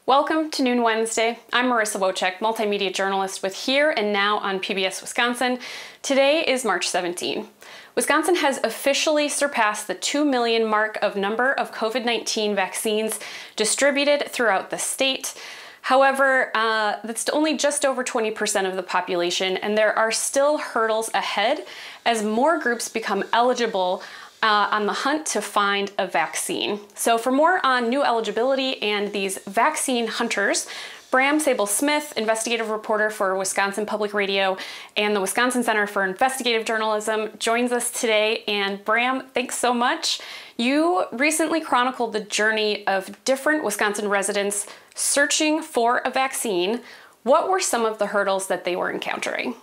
Welcome to Noon Wednesday. I'm Marissa Wojcik, multimedia journalist with Here and Now on PBS Wisconsin. Today is March 17. Wisconsin has officially surpassed the 2 million mark of number of COVID-19 vaccines distributed throughout the state. However, that's only just over 20% of the population, and there are still hurdles ahead as more groups become eligible on the hunt to find a vaccine. So for more on new eligibility and these vaccine hunters, Bram Sable-Smith, investigative reporter for Wisconsin Public Radio and the Wisconsin Center for Investigative Journalism, joins us today. And Bram, thanks so much. You recently chronicled the journey of different Wisconsin residents searching for a vaccine. What were some of the hurdles that they were encountering?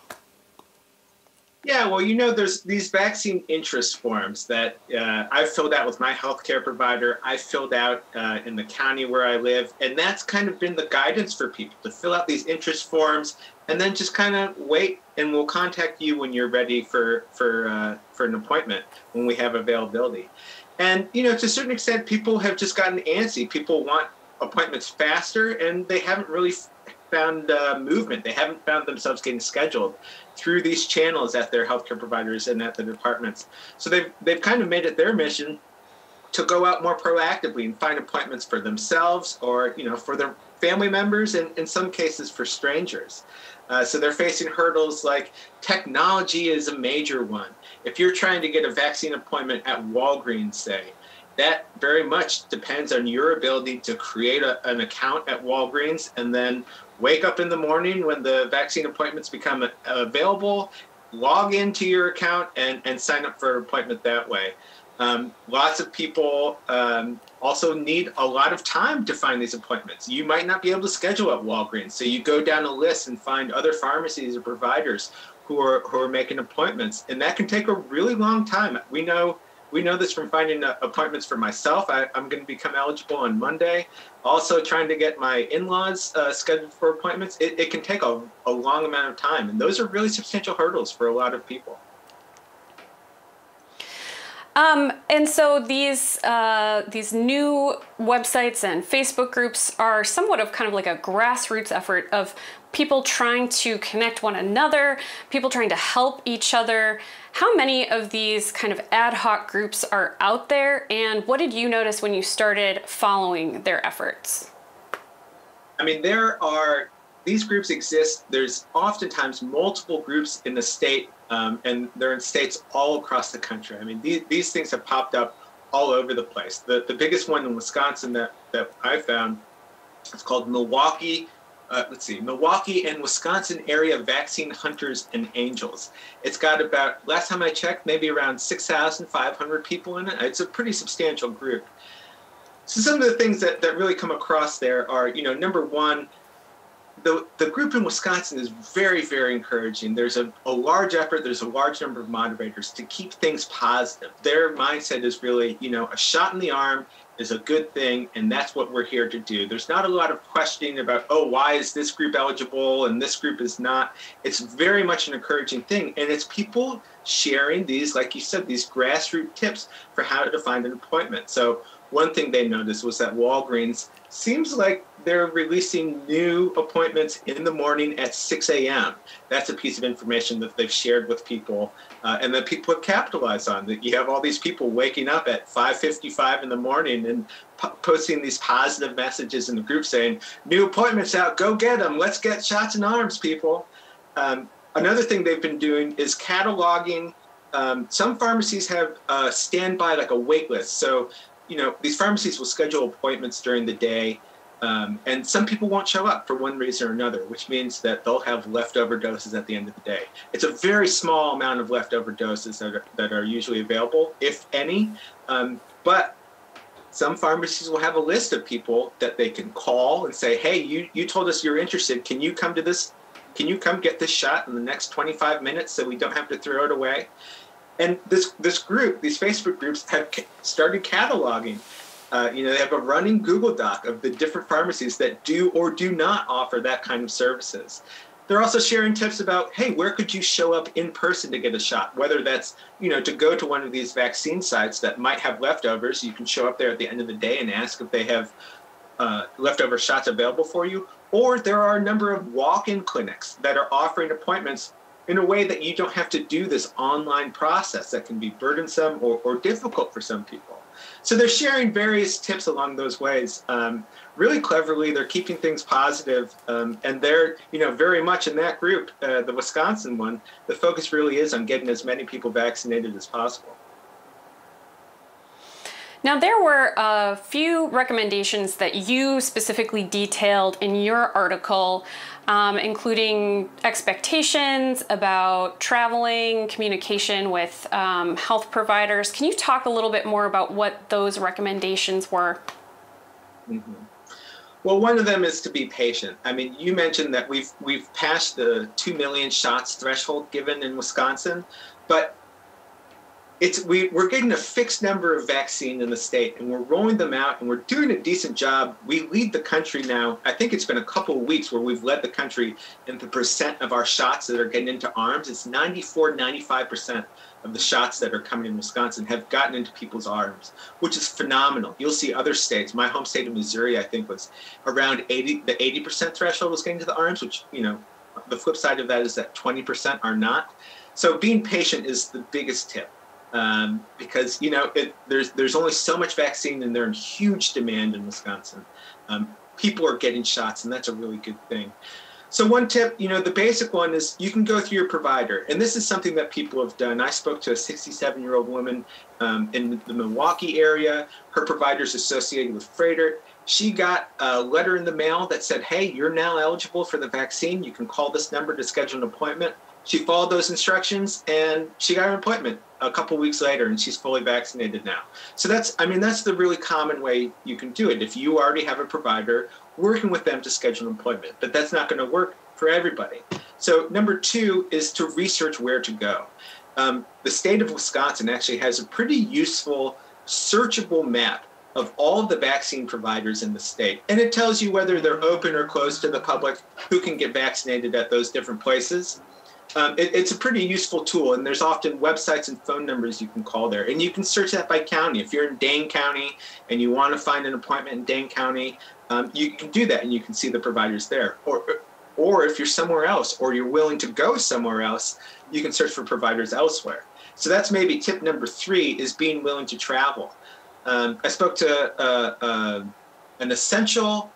Yeah, well, there's these vaccine interest forms that I've filled out with my healthcare provider. I filled out in the county where I live, and that's kind of been the guidance for people to fill out these interest forms and then just kind of wait, and we'll contact you when you're ready for an appointment when we have availability. And to a certain extent, people have just gotten antsy. People want appointments faster, and they haven't really found movement. They haven't found themselves getting scheduled through these channels at their healthcare providers and at the departments. So they've kind of made it their mission to go out more proactively and find appointments for themselves or for their family members, and in some cases for strangers. So they're facing hurdles like technology is a major one. If you're trying to get a vaccine appointment at Walgreens, say, that very much depends on your ability to create an account at Walgreens and then wake up in the morning when the vaccine appointments become available, log into your account and sign up for an appointment that way. Lots of people also need a lot of time to find these appointments. You might not be able to schedule at Walgreens, so you go down a list and find other pharmacies or providers who are making appointments, and that can take a really long time. We know this from finding appointments for myself. I'm going to become eligible on Monday. Also trying to get my in-laws scheduled for appointments. It can take a long amount of time. And those are really substantial hurdles for a lot of people. And so these new websites and Facebook groups are somewhat of kind of like a grassroots effort of people trying to connect one another, people trying to help each other. How many of these kind of ad hoc groups are out there, and what did you notice when you started following their efforts? I mean, these groups exist. There's oftentimes multiple groups in the state, and they're in states all across the country. I mean, these things have popped up all over the place. The biggest one in Wisconsin that I found is called Milwaukee and Wisconsin Area Vaccine Hunters and Angels. It's got about, last time I checked, maybe around 6,500 people in it. It's a pretty substantial group. So some of the things that really come across there are, number one, the group in Wisconsin is very, very encouraging. There's a large effort, there's a large number of moderators to keep things positive. Their mindset is really, a shot in the arm is a good thing, and that's what we're here to do. There's not a lot of questioning about, why is this group eligible and this group is not. It's very much an encouraging thing, and it's people sharing these, like you said, these grassroots tips for how to find an appointment. So one thing they noticed was that Walgreens seems like they're releasing new appointments in the morning at 6 a.m. That's a piece of information that they've shared with people and that people have capitalized on. That you have all these people waking up at 5:55 in the morning and posting these positive messages in the group saying, new appointments out, go get them. Let's get shots in arms, people. Another thing they've been doing is cataloging. Some pharmacies have standby, like a wait list. So these pharmacies will schedule appointments during the day, and some people won't show up for one reason or another, which means that they'll have leftover doses at the end of the day. It's a very small amount of leftover doses that are usually available, if any, but some pharmacies will have a list of people that they can call and say, hey, you told us you're interested. Can you come to this? Can you come get this shot in the next 25 minutes so we don't have to throw it away? And this group, these Facebook groups, have started cataloging. They have a running Google Doc of the different pharmacies that do or do not offer that kind of services. They're also sharing tips about, hey, where could you show up in person to get a shot? Whether that's, to go to one of these vaccine sites that might have leftovers. You can show up there at the end of the day and ask if they have leftover shots available for you, or there are a number of walk-in clinics that are offering appointments in a way that you don't have to do this online process that can be burdensome or difficult for some people. So they're sharing various tips along those ways. Really cleverly, they're keeping things positive, and they're very much in that group, the Wisconsin one. The focus really is on getting as many people vaccinated as possible. Now, there were a few recommendations that you specifically detailed in your article, including expectations about traveling, communication with health providers. Can you talk a little bit more about what those recommendations were? Mm-hmm. Well, one of them is to be patient. I mean, you mentioned that we've passed the 2 million shots threshold given in Wisconsin, but we're getting a fixed number of vaccine in the state, and we're rolling them out, and we're doing a decent job. We lead the country now. I think it's been a couple of weeks where we've led the country in the percent of our shots that are getting into arms. It's 94, 95% of the shots that are coming in Wisconsin have gotten into people's arms, which is phenomenal. You'll see other states. My home state of Missouri, I think, was around 80. The 80% threshold was getting to the arms, which, the flip side of that is that 20% are not. So being patient is the biggest tip. Because there's only so much vaccine, and they're in huge demand in Wisconsin. People are getting shots, and that's a really good thing. So one tip, the basic one is you can go through your provider, and this is something that people have done. I spoke to a 67-year-old woman in the Milwaukee area. Her provider's associated with Froedtert. She got a letter in the mail that said, "Hey, you're now eligible for the vaccine. You can call this number to schedule an appointment." She followed those instructions, and she got an appointment a couple weeks later, and she's fully vaccinated now. So that's the really common way you can do it. If you already have a provider, working with them to schedule an appointment, but that's not going to work for everybody. So number 2 is to research where to go. The state of Wisconsin actually has a pretty useful, searchable map of all of the vaccine providers in the state. And it tells you whether they're open or closed to the public, who can get vaccinated at those different places. It's a pretty useful tool, and there's often websites and phone numbers you can call there. And you can search that by county. If you're in Dane County and you want to find an appointment in Dane County, you can do that, and you can see the providers there. Or if you're somewhere else, or you're willing to go somewhere else, you can search for providers elsewhere. So that's maybe tip number 3, is being willing to travel. I spoke to an essential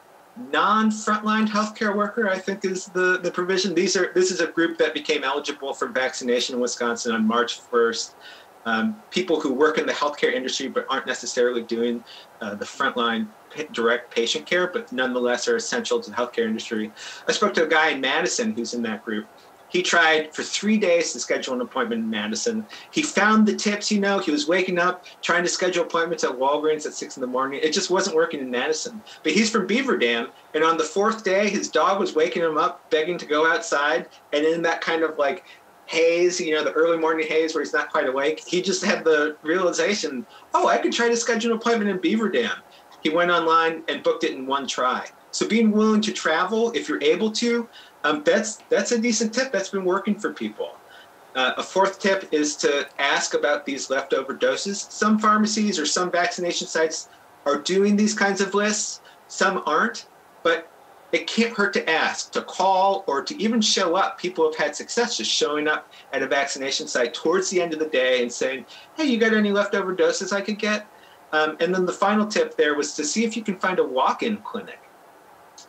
non-frontline healthcare worker, I think is the provision. This is a group that became eligible for vaccination in Wisconsin on March 1st. People who work in the healthcare industry but aren't necessarily doing the frontline direct patient care, but nonetheless are essential to the healthcare industry. I spoke to a guy in Madison who's in that group. He tried for 3 days to schedule an appointment in Madison. He found the tips, he was waking up, trying to schedule appointments at Walgreens at 6 in the morning. It just wasn't working in Madison. But he's from Beaver Dam, and on the 4th day, his dog was waking him up, begging to go outside. And in that kind of like haze, the early morning haze where he's not quite awake, he just had the realization, I could try to schedule an appointment in Beaver Dam. He went online and booked it in one try. So being willing to travel, if you're able to, that's a decent tip that's been working for people. A 4th tip is to ask about these leftover doses. Some pharmacies or some vaccination sites are doing these kinds of lists. Some aren't, but it can't hurt to ask, to call, or to even show up. People have had success just showing up at a vaccination site towards the end of the day and saying, "Hey, you got any leftover doses I could get?" And then the final tip there was to see if you can find a walk-in clinic.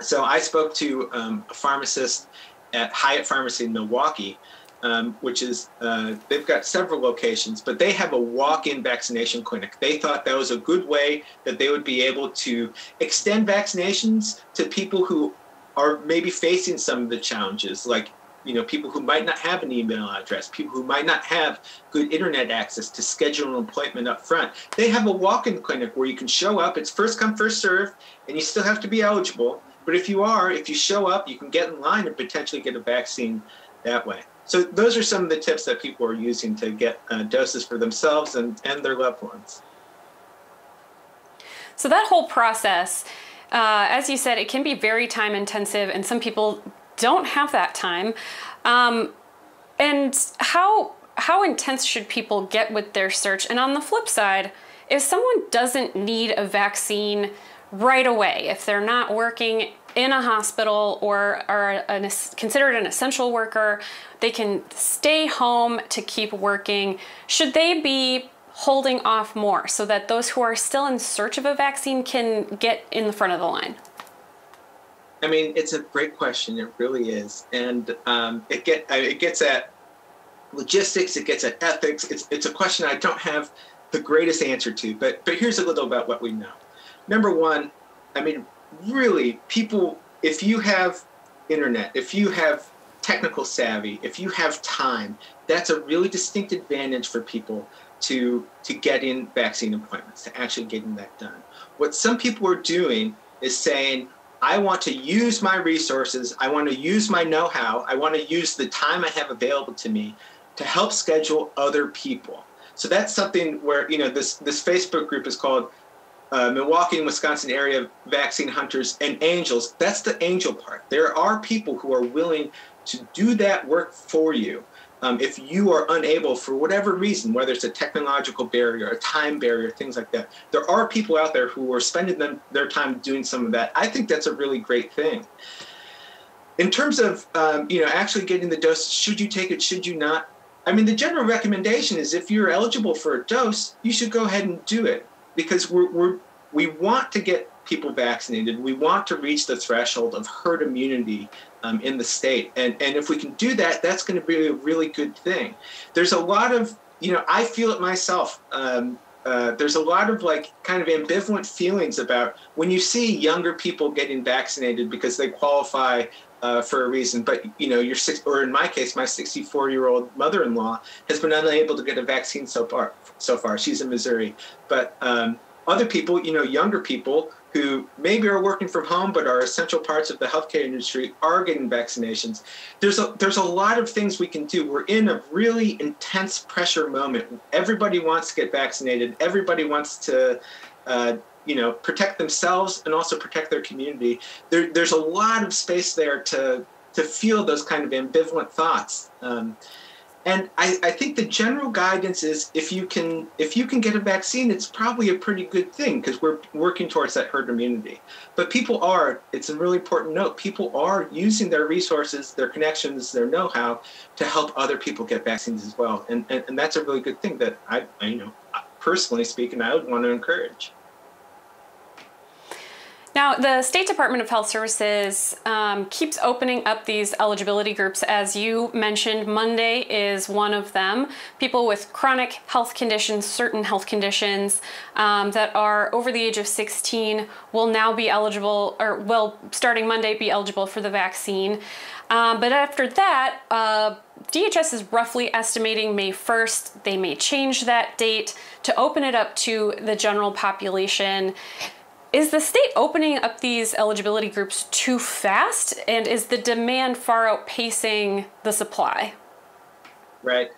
So I spoke to a pharmacist at Hyatt Pharmacy in Milwaukee, which is, they've got several locations, but they have a walk-in vaccination clinic. They thought that was a good way that they would be able to extend vaccinations to people who are maybe facing some of the challenges, like people who might not have an email address, people who might not have good internet access to schedule an appointment up front. They have a walk-in clinic where you can show up. It's first come, first serve, and you still have to be eligible. But if you show up, you can get in line and potentially get a vaccine that way. So those are some of the tips that people are using to get doses for themselves and their loved ones. So that whole process, as you said, it can be very time intensive, and some people don't have that time. And how intense should people get with their search? And on the flip side, if someone doesn't need a vaccine right away. If they're not working in a hospital or are considered an essential worker, they can stay home to keep working. Should they be holding off more so that those who are still in search of a vaccine can get in the front of the line? I mean, it's a great question. It really is. And it gets at logistics, it gets at ethics. It's a question I don't have the greatest answer to, but here's a little about what we know. Number one, I mean, really, people, if you have internet, if you have technical savvy, if you have time, that's a really distinct advantage for people to get in vaccine appointments, to actually getting that done. What some people are doing is saying, I want to use my resources, I want to use my know-how, I want to use the time I have available to me to help schedule other people. So that's something where, you know, this Facebook group is called Milwaukee and Wisconsin Area Vaccine Hunters and Angels. That's the angel part. There are people who are willing to do that work for you. If you are unable, for whatever reason, whether it's a technological barrier, a time barrier, things like that, there are people out there who are spending their time doing some of that. I think that's a really great thing. In terms of actually getting the dose, should you take it, should you not? I mean, the general recommendation is if you're eligible for a dose, you should go ahead and do it, because we want to get people vaccinated. We want to reach the threshold of herd immunity in the state. And if we can do that, that's going to be a really good thing. There's a lot of, I feel it myself. There's a lot of kind of ambivalent feelings about when you see younger people getting vaccinated because they qualify for a reason, but or in my case, my 64-year-old mother-in-law has been unable to get a vaccine so far. She's in Missouri, but other people, younger people who maybe are working from home but are essential parts of the healthcare industry are getting vaccinations. There's a lot of things we can do. We're in a really intense pressure moment. Everybody wants to get vaccinated. Everybody wants to protect themselves and also protect their community. There's a lot of space there to feel those kind of ambivalent thoughts. And I think the general guidance is if you can get a vaccine, it's probably a pretty good thing because we're working towards that herd immunity. But it's a really important note, people are using their resources, their connections, their know-how to help other people get vaccines as well. And that's a really good thing that I personally speaking, I would want to encourage. Now, the State Department of Health Services keeps opening up these eligibility groups. As you mentioned, Monday is one of them. People with chronic health conditions, certain health conditions that are over the age of 16 will now be eligible, or will, starting Monday, be eligible for the vaccine. But after that, DHS is roughly estimating May 1st. They may change that date to open it up to the general population. Is the state opening up these eligibility groups too fast? And is the demand far outpacing the supply? Right.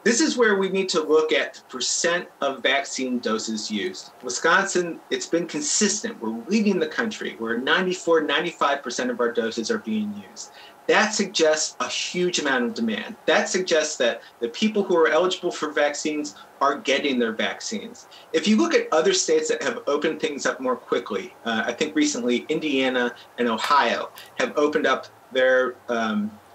This is where we need to look at the percent of vaccine doses used. Wisconsin, it's been consistent. We're leading the country. We're 95% of our doses are being used. That suggests a huge amount of demand. That suggests that the people who are eligible for vaccines are getting their vaccines. If you look at other states that have opened things up more quickly, I think recently Indiana and Ohio have opened up their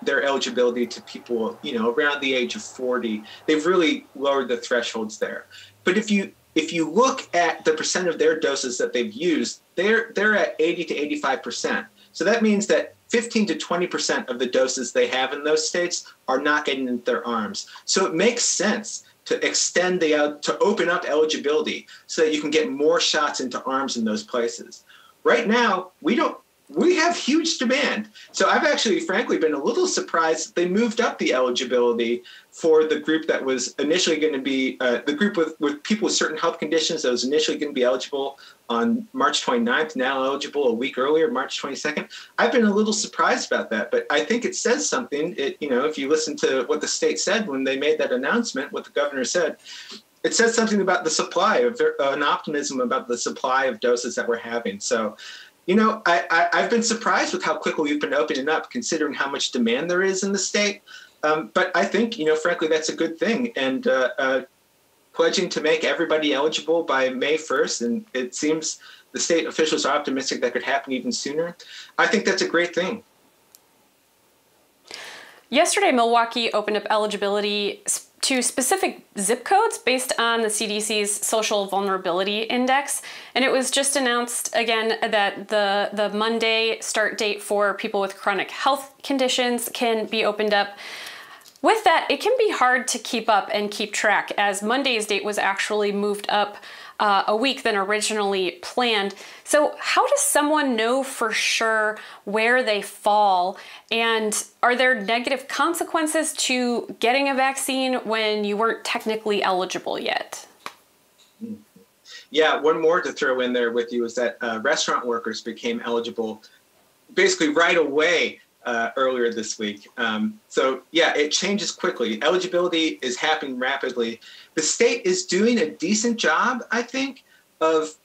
eligibility to people, around the age of 40. They've really lowered the thresholds there. But if you look at the percent of their doses that they've used, they're at 80 to 85%. So that means that 15 to 20% of the doses they have in those states are not getting into their arms. So it makes sense to extend to open up eligibility so that you can get more shots into arms in those places. Right now, we have huge demand. So I've actually, frankly, been a little surprised they moved up the eligibility for the group that was initially going to be, the group with people with certain health conditions that was initially going to be eligible on March 29th, now eligible a week earlier, March 22nd. I've been a little surprised about that, but I think it says something. If you listen to what the state said when they made that announcement, what the governor said, it says something about the supply, an optimism about the supply of doses that we're having. So, I've been surprised with how quickly we've been opening up, considering how much demand there is in the state. But I think, frankly, that's a good thing. And pledging to make everybody eligible by May 1st, and it seems the state officials are optimistic that could happen even sooner. I think that's a great thing. Yesterday, Milwaukee opened up eligibility to specific zip codes based on the CDC's Social Vulnerability Index. And it was just announced again that the Monday start date for people with chronic health conditions can be opened up. With that, it can be hard to keep up and keep track, as Monday's date was actually moved up a week than originally planned. So how does someone know for sure where they fall? And are there negative consequences to getting a vaccine when you weren't technically eligible yet? Yeah, one more to throw in there with you is that restaurant workers became eligible basically right away earlier this week. So yeah, it changes quickly. Eligibility is happening rapidly. The state is doing a decent job, I think, of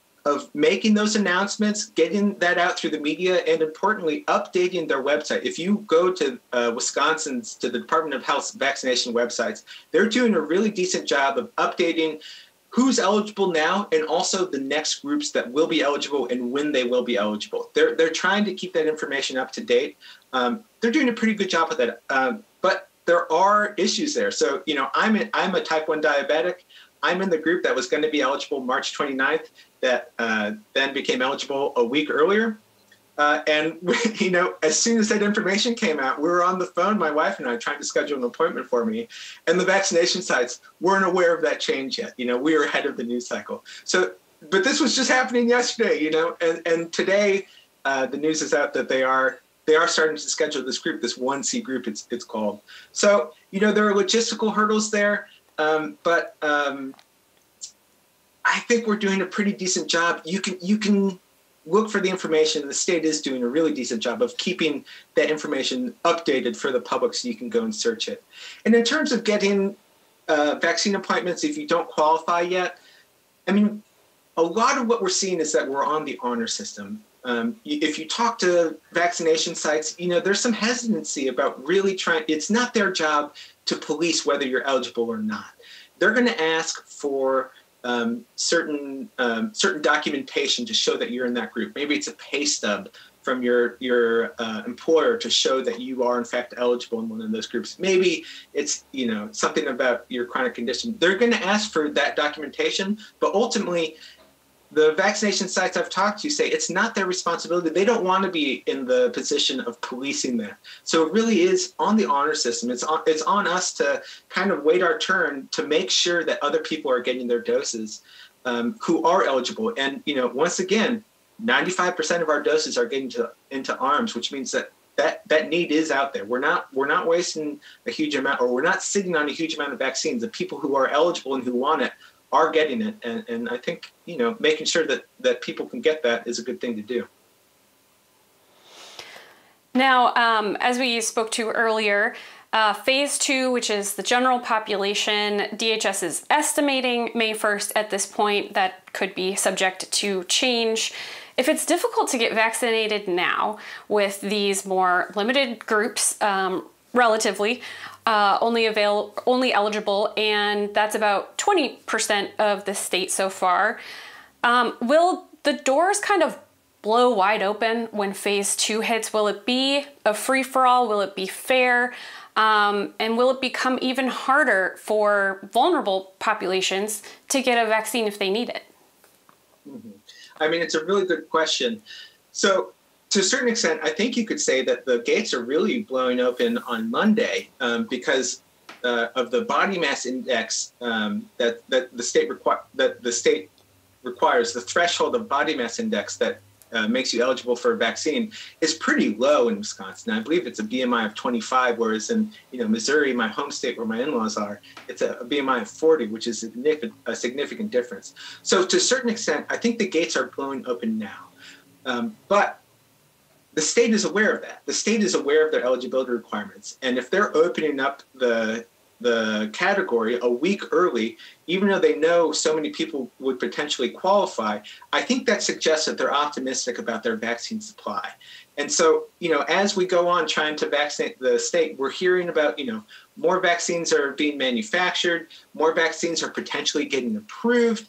making those announcements, getting that out through the media, and importantly, updating their website. If you go to Wisconsin's, to the Department of Health's vaccination websites, they're doing a really decent job of updating who's eligible now and also the next groups that will be eligible and when they will be eligible. They're trying to keep that information up to date. They're doing a pretty good job with that. But there are issues there. So, you know, I'm a type 1 diabetic. I'm in the group that was going to be eligible March 29th that then became eligible a week earlier. And, you know, as soon as that information came out, we were on the phone, my wife and I, trying to schedule an appointment for me. And the vaccination sites weren't aware of that change yet. You know, we were ahead of the news cycle. So, but this was just happening yesterday, you know, and today the news is out that they are starting to schedule this group, this 1C group, it's called. So, you know, there are logistical hurdles there, but I think we're doing a pretty decent job. You can look for the information. The state is doing a really decent job of keeping that information updated for the public so you can go and search it. And in terms of getting vaccine appointments, if you don't qualify yet, I mean, a lot of what we're seeing is that we're on the honor system. If you talk to vaccination sites, you know, there's some hesitancy about really trying. It's not their job to police whether you're eligible or not. They're going to ask for certain documentation to show that you're in that group. Maybe it's a pay stub from your employer to show that you are in fact eligible in one of those groups. Maybe it's, you know, something about your chronic condition. They're going to ask for that documentation, but ultimately, the vaccination sites I've talked to say it's not their responsibility. They don't want to be in the position of policing that. So it really is on the honor system. It's on us to kind of wait our turn to make sure that other people are getting their doses who are eligible. And, you know, once again, 95% of our doses are getting into arms, which means that need is out there. We're not wasting a huge amount, or we're not sitting on a huge amount of vaccines. The people who are eligible and who want it are getting it. And I think, you know, making sure that people can get that is a good thing to do. Now, as we spoke to earlier, phase 2, which is the general population, DHS is estimating May 1st at this point. That could be subject to change. If it's difficult to get vaccinated now with these more limited groups, relatively, only eligible, and that's about 20% of the state so far. Will the doors kind of blow wide open when phase 2 hits? Will it be a free-for-all? Will it be fair? And will it become even harder for vulnerable populations to get a vaccine if they need it? Mm-hmm. I mean, it's a really good question. So, to a certain extent, I think you could say that the gates are really blowing open on Monday because of the body mass index that the state requires. The threshold of body mass index that makes you eligible for a vaccine is pretty low in Wisconsin. I believe it's a BMI of 25, whereas in Missouri, my home state where my in-laws are, it's a BMI of 40, which is a significant difference. So to a certain extent, I think the gates are blowing open now, but the state is aware of that. The state is aware of their eligibility requirements. And if they're opening up the the category a week early, even though they know so many people would potentially qualify, I think that suggests that they're optimistic about their vaccine supply. And so, as we go on trying to vaccinate the state, we're hearing about, more vaccines are being manufactured, more vaccines are potentially getting approved.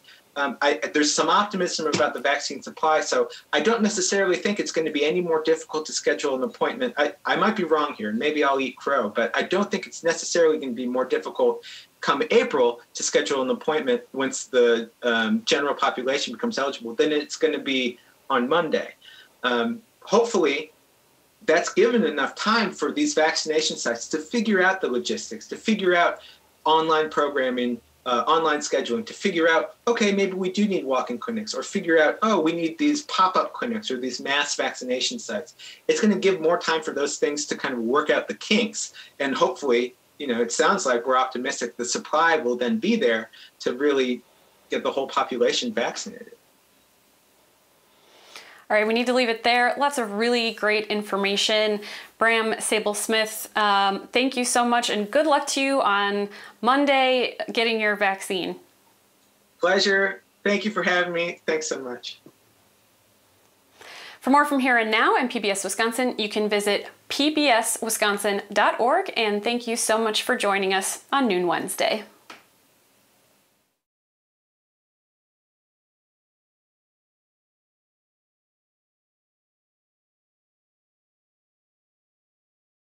There's some optimism about the vaccine supply, so I don't necessarily think it's going to be any more difficult to schedule an appointment. I might be wrong here, and maybe I'll eat crow, but I don't think it's necessarily going to be more difficult come April to schedule an appointment once the general population becomes eligible than it's going to be on Monday. Hopefully, that's given enough time for these vaccination sites to figure out the logistics, to figure out online programming, online scheduling, to figure out, okay, maybe we do need walk-in clinics, or figure out, oh, we need these pop-up clinics or these mass vaccination sites. It's going to give more time for those things to kind of work out the kinks. And hopefully, it sounds like we're optimistic the supply will then be there to really get the whole population vaccinated. All right, we need to leave it there. Lots of really great information. Bram Sable-Smith, thank you so much, and good luck to you on Monday getting your vaccine. Pleasure. Thank you for having me. Thanks so much. For more from Here and Now and PBS Wisconsin, you can visit pbswisconsin.org, and thank you so much for joining us on Noon Wednesday.